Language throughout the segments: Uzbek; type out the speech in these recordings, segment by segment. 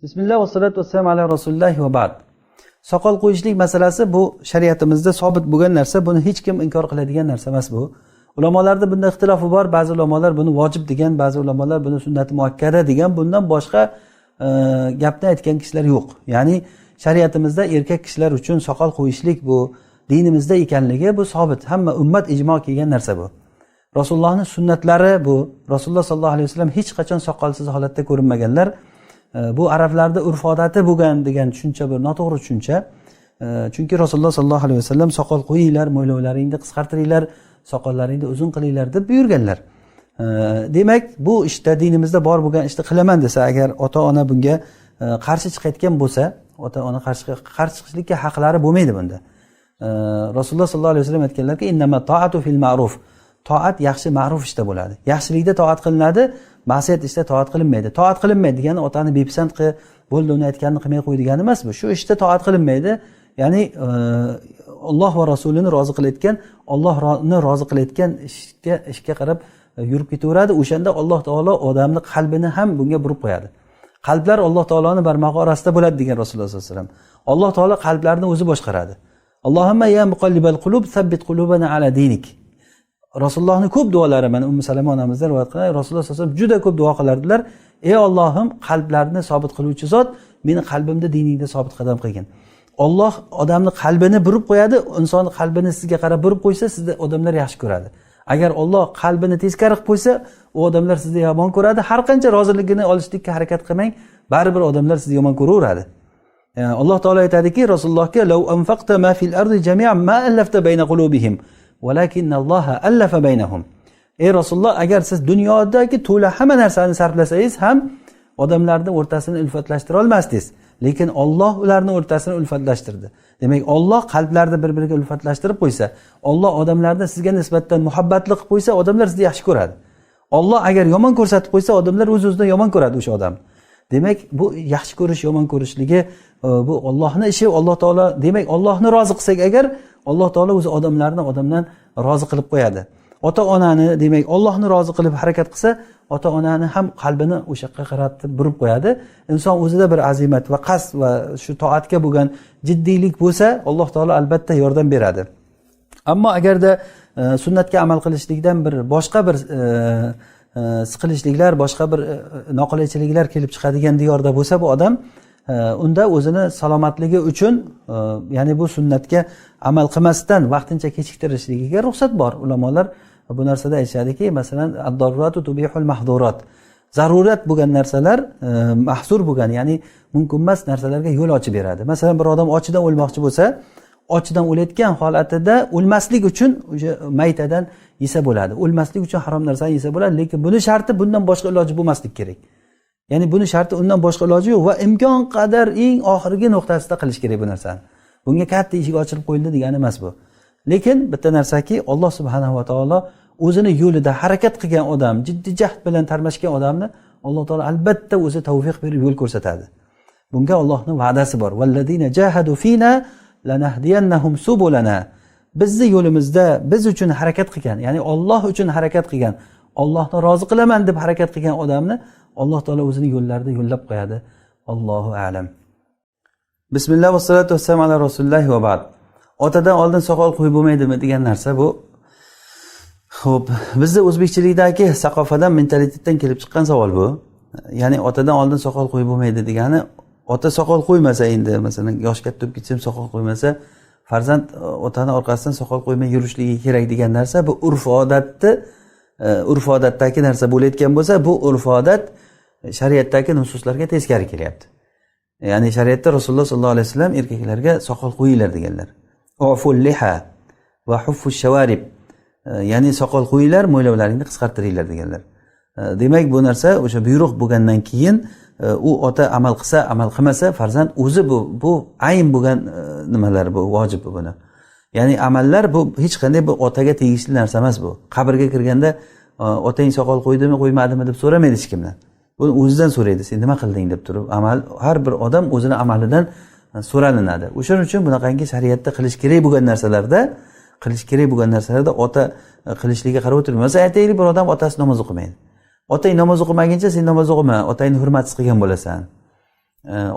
Bismillah va salatu vassalamu ala rasulillohi va ba'd. Soqol qo'yishlik masalasi bu shariatimizda sobit bo'lgan narsa, buni hech kim inkor qiladigan narsa emas bu. Ulamolarda bunda ixtilofi bor, ba'zi ulamolar buni vojib degan, ba'zi ulamolar buni sunnat muakkada degan, bundan boshqa gapni aytgan kishilar yo'q. Ya'ni shariatimizda erkak kishilar uchun soqol qo'yishlik bu dinimizda ekanligi bu sobit, hamma ummat ijmo qilgan narsa bu. Rasulullohning sunnatlari bu. Rasululloh sollallohu alayhi vasallam hech qachon soqolsiz holatda ko'rinmaganlar. Bu arablarda urf odati bo'lgan degan tushuncha bir noto'g'ri tushuncha. Chunki Rasululloh sollallohu alayhi vasallam soqol qo'yinglar, mo'ylovlaringni qisqartiringlar, soqollaringni uzun qilinglar deb buyurganlar. Demak, bu ishda dinimizda bor bo'lgan ishni qilaman desa, agar ota-ona bunga qarshi chiqayotgan bo'lsa, ota-ona qarshi chiqishlikka haqlari bo'lmaydi bunda. Rasululloh sollallohu alayhi vasallam aytganlarki, innama ta'atu fil ma'ruf. Toat yaxshi ma'ruf ishda bo'ladi. Yaxshilikda toat qilinadi, ma'siyat ishda toat qilinmaydi. Toat qilinmaydi degani otani bepisand qilib, bo'ldi uni aytganini qilmay qo'y degani emas bu. Shu ishda toat qilinmaydi. Ya'ni Alloh va rasulini rozi qilayotgan, Allohni rozi qilayotgan ishga qarab yurib ketaveradi. O'shanda Alloh taolo odamning qalbini ham bunga burib qo'yadi. Qalblar Alloh taoloning barmog'i orasida bo'ladi degan Rasululloh sollallohu alayhi vasallam. Alloh taolo qalblarni o'zi boshqaradi. Allohumma ya muqallibal qulub sabbit qulubana ala dinik. Rasulullohning ko'p duolari, mana Ummu Salama onamizdan rivoyat qilinadi. Rasululloh sollallohu alayhi vasallam juda ko'p duo qilardilar. Ey Allohim, qalblarni sobit qiluvchi zot, meni qalbimni diningda sobit qadam qilgin. Alloh odamning qalbini burib qo'yadi. Insonning qalbini sizga qarab burib qo'ysa, sizni odamlar yaxshi ko'radi. Agar Alloh qalbini teskari qilib qo'ysa, u odamlar sizni yomon ko'radi. Har qancha roziligini olishlikka harakat qilmang, baribir odamlar sizni yomon ko'raveradi. Alloh taolo aytadiki, Rasulullohga: "Law anfaqta ma fil ardi jami'an ma allafta bayna qulubihim, walakinalloha allafa baynahum." Ey Rasululloh, agar siz dunyodagi to'la hamma narsani sarflasangiz ham odamlarni o'rtasini ulfatlashtira olmasdingiz, lekin Alloh ularning o'rtasini ulfatlashtirdi. Demak, Alloh qalblarni bir-biriga ulfatlashtirib qo'ysa, Alloh odamlarni sizga nisbatan muhabbatli qilib qo'ysa, odamlar sizni yaxshi ko'radi. Alloh agar yomon ko'rsatib qo'ysa, odamlar o'z-o'zidan yomon ko'radi o'sha odam. Demak, bu yaxshi ko'rish, yomon ko'rishligi bu Allohning ishi. Alloh taolo, demak, Allohni rozi qilsak agar, Alloh taolo o'zi odamdan rozi qilib qo'yadi. Ota-onani, demak, Allohni rozi qilib harakat qilsa, ota-onani ham qalbini o'sha yoqqa qaratib burib qo'yadi. Inson o'zida bir azimat va qasd va shu toatga bo'lgan jiddiylik bo'lsa, Alloh taolo albatta yordam beradi. Ammo agarda sunnatga amal qilishlikdan boshqa bir siqilishliklar, boshqa bir noqulaychiliklar kelib chiqadigan diyorda bo'lsa bu odam, unda o'zini salomatligi uchun, ya'ni bu sunnatga amal qilmasdan vaqtincha kechiktirishligiga ruxsat bor. Ulamolar bu narsada aytishadiki, masalan, ad-daruratu tubihul mahdurat. Zarurat bo'lgan narsalar mahzur bo'lgan, ya'ni mumkin emas narsalarga yo'l ochib beradi. Masalan, bir odam ochidan o'lmoqchi bo'lsa, ochidan o'layotgan holatida o'lmaslik uchun o'sha maytadan yesa bo'ladi. O'lmaslik uchun harom narsani yesa bo'ladi, lekin buni sharti bundan boshqa iloji bo'lmaslik kerak. Ya'ni buni sharti undan boshqa iloji yo'q va imkon qadar eng oxirgi nuqtasida qilish kerak bu narsani. Bunga katta eshik ochilib qo'yildi degani emas bu. Lekin bitta narsaki, Alloh subhanahu va taolo o'zini yo'lida harakat qilgan odam, jiddiy jahd bilan tarmashgan odamni Alloh taolo albatta o'zi tavfiq berib yo'l ko'rsatadi. Bunga Allohning va'dasi bor. Vallazina jahadu fina lanahdiyannahum subulana. Bizni yo'limizda biz uchun harakat qilgan, ya'ni Alloh uchun harakat qilgan, Allohni rozi qilaman deb harakat qilgan odamni Alloh taolo o'zining yo'llarida yo'llab qo'yadi. Allohu a'lam. Bismillah va salatu vassalamu ala rasulillohi va ba'd. Otadan oldin soqol qo'yib bo'lmaydimi degan narsa bu. Xo'p, bizda o'zbekchilikdagi saqofadan, mentalitetdan kelib chiqqan savol bu. Ya'ni otadan oldin soqol qo'yib bo'lmaydi degani, ota soqol qo'ymasa, endi masalan yosh katta bo'lib ketsa ham soqol qo'ymasa, farzand otani orqasidan soqol qo'ymay yurishligi kerak degan narsa bu urf odatdagi narsa bo'layotgan bo'lsa, bu urf odat shariatdagi nususlarga teskari kelyapti. Ya'ni shariatda Rasululloh sollallohu alayhi vasallam erkaklarga soqol qo'yinglar deganlar. Uful liha va huffush shawarib. Ya'ni soqol qo'yinglar, mo'ylovlaringni qisqartiringlar deganlar. Demak, bu narsa o'sha buyruq bo'lgandan keyin u ota amal qilsa, amal qilmasa, farzand o'zi bu ayn bo'lgan nimalar bu, vojib buni. Ya'ni amallar bu hech qanday bu otaga tegishli narsa emas bu. Qabrga kirganda otang soqol qo'ydimi, qo'ymadimi deb so'ramaydi hech kimdan. Buni o'zidan so'raydi, sen nima qilding deb turib. Har bir odam o'zining amalidan so'ralinadi. O'shaning uchun bunaqangi shariatda qilish kerak bo'lgan narsalarda ota qilishligiga qarab o'tirmaydi. Masalan, aytaylik, bir odam otasi namoz o'qimaydi. Otang namoz o'qimaguncha sen namoz o'qima, otangni hurmatsiz qilgan bo'lasan.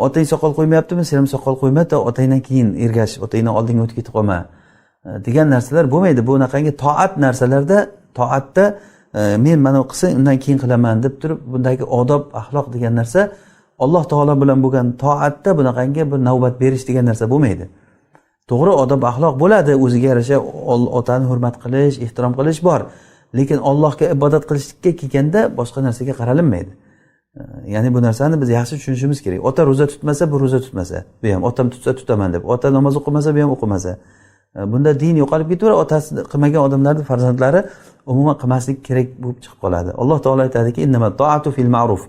Otang soqol qo'ymayaptimi, sen ham soqol qo'yma-da, otangdan keyin ergash, otangdan oldinga o'tib ketib qolma degan narsalar bo'lmaydi. Bu unaqangi toat narsalarda, toatda men mana qilsang undan keyin qilaman deb turib, bundagi odob, axloq degan narsa Alloh taolo bilan bo'lgan toatda bunaqangi bir navbat berish degan narsa bo'lmaydi. To'g'ri odob, axloq bo'ladi, o'ziga yarasha otani hurmat qilish, ehtirom qilish bor. Lekin Allohga ibodat qilishga kelganda boshqa narsaga qaralinmaydi. Ya'ni bu narsani biz yaxshi tushunishimiz kerak. Ota roza tutmasa, bu roza tutmasa, bu ham otam tutsa tutaman deb, ota namoz o'qimasa, bu ham o'qimasa. Bunda din yo'qolib ketaveradi, otasi qilmagan odamlarning farzandlari umuman qilmaslik kerak bo'lib chiqib qoladi. Alloh taolo aytadiki, innamat to'atu fil ma'ruf.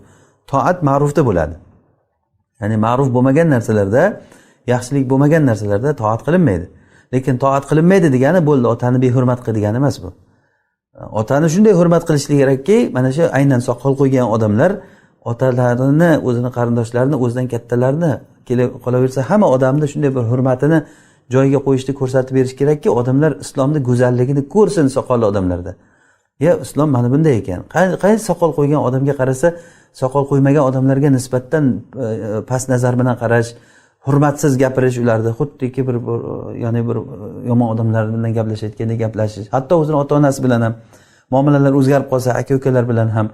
Toat ma'rufda bo'ladi. Ya'ni ma'ruf bo'lmagan narsalarda, yaxshilik bo'lmagan narsalarda toat qilinmaydi. Lekin toat qilinmaydi degani bo'ldi, otani behurmat qil degani emas bu. Otani shunday hurmat qilishlik kerakki, mana shu aynan soqol qo'ygan odamlar otalarini, o'zini qarindoshlarini, o'zidan kattalarini kelib qolaversa, hamma odamni shunday bir hurmatini joyiga qo'yishni ko'rsatib berish kerakki, odamlar islomning go'zalligini ko'rsin soqolli odamlarda. Ya islom mana bunday ekan. Qaysi soqol qo'ygan odamga qarasa, soqol qo'ymagan odamlarga nisbatan past nazar bilan qarash, hurmatsiz gapirish ularda, xuddiki bir ya'ni bir yomon odamlar bilan gaplashayotgandek gaplashish, hatto o'zini ota-onasi bilan ham muomalalar o'zgarib qolsa, aka-ukalar bilan ham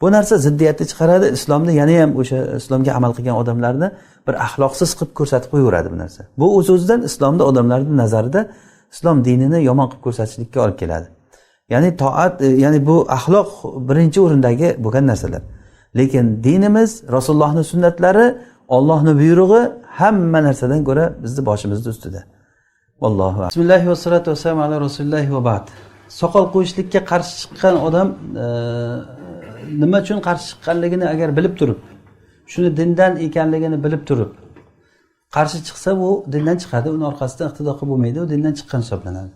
bu narsa ziddiyatni chiqaradi. Islomni yana ham o'sha islomga amal qilgan odamlarni bir axloqsiz qilib ko'rsatib qo'yaveradi bu narsa. Bu o'z-o'zidan islomda odamlarning nazarida islom dinini yomon qilib ko'rsatishlikka olib keladi. Ya'ni toat, ya'ni bu axloq birinchi o'rindagi bo'lgan narsalar. Lekin dinimiz, Rasulullohning sunnatlari, Allohning buyrug'i hamma narsadan ko'ra bizni boshimizning ustida. Vallohu a'lam. Bismillah va salatu vassalamu ala rasulillah va ba'd. Soqol qo'yishlikka qarshi chiqqan odam nima uchun qarshi chiqqanligini agar bilib turib, shuni dindan ekanligini bilib turib qarshi chiqsa, bu dindan chiqadi, uni orqasidan iqtido qilib bo'lmaydi, u dindan chiqqan hisoblanadi.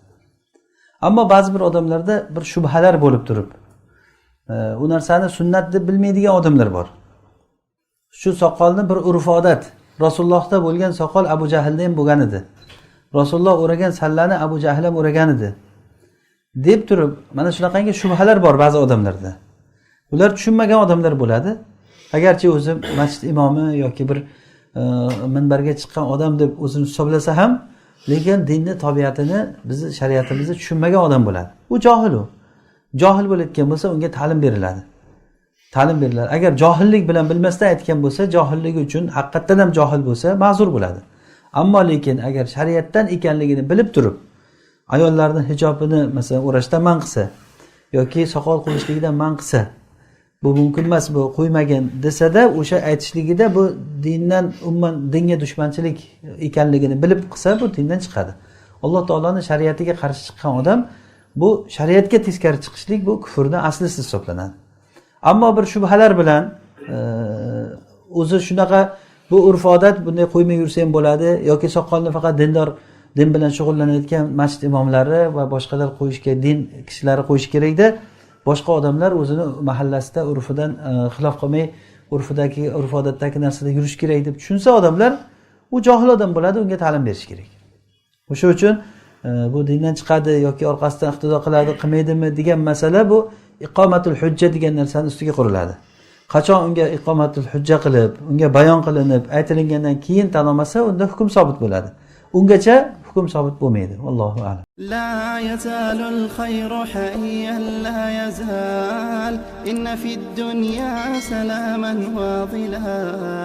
Ammo ba'zi bir odamlarda bir shubhalar bo'lib turib, u narsani sunnat deb bilmaydigan odamlar bor. Shu soqolni bir urf-odat, Rasulullohda bo'lgan soqol Abu Jahlda ham bo'lgan edi. Rasululloh o'ragan sallani Abu Jahl ham o'ragan edi deb turib, mana shunaqangi shubhalar bor ba'zi odamlarda. Ular tushunmagan odamlar bo'ladi. Agarchi o'zi masjid imomi yoki bir minbarga chiqqan odam deb o'zini hisoblasa ham, lekin dinning tabiatini, bizni shariatimizni tushunmagan odam bo'ladi. U johil u. Johil bo'layotgan bo'lsa, unga ta'lim beriladi. Ta'lim beriladi. Agar johillik bilan bilmasdan aytgan bo'lsa, johilligi uchun haqiqatan ham johil bo'lsa, ma'zur bo'ladi. Ammo lekin agar shariatdan ekanligini bilib turib, ayollarning hijobini masalan o'rashdan man qilsa yoki soqol qo'yishligidan man qilsa, bu mumkin emas, bu qo'ymagan desa-da, o'sha aytishligida bu dindan, umuman dinga dushmanchilik ekanligini bilib qilsa, bu dindan chiqadi. Alloh taolaning shariatiga qarshi chiqqan odam, bu shariatga teskari chiqishlik, bu kufrning aslisi hisoblanadi. Ammo bir shubhalar bilan o'zi shunaqa bu urf-odat, bunday qo'ymay yursa ham bo'ladi yoki soqolni faqat dindor, din bilan shug'ullanayotgan masjid imomlari va boshqalar qo'yishga, din kishilari qo'yish kerakda, boshqa odamlar o'zini mahallasida urfidan xilof qilmay, urfidagi, urf-odatdagi narsada yurish kerak deb tushunsa odamlar, u johil odam bo'ladi, unga ta'lim berish kerak. O'sha uchun bu dindan chiqadi yoki orqasidan iqtido qiladi, qilmaydimi degan masala, bu iqomatul hujja degan narsani ustiga quriladi. Qachon unga iqomatul hujja qilib, unga bayon qilinib, aytilingandan keyin tan olmasa, unda hukm sobit bo'ladi. Ungacha hukm sobit bo'lmaydi. Allohu a'lam. La yazalul khayru hayyan la yazal inna fid dunya salaman wa dhilal.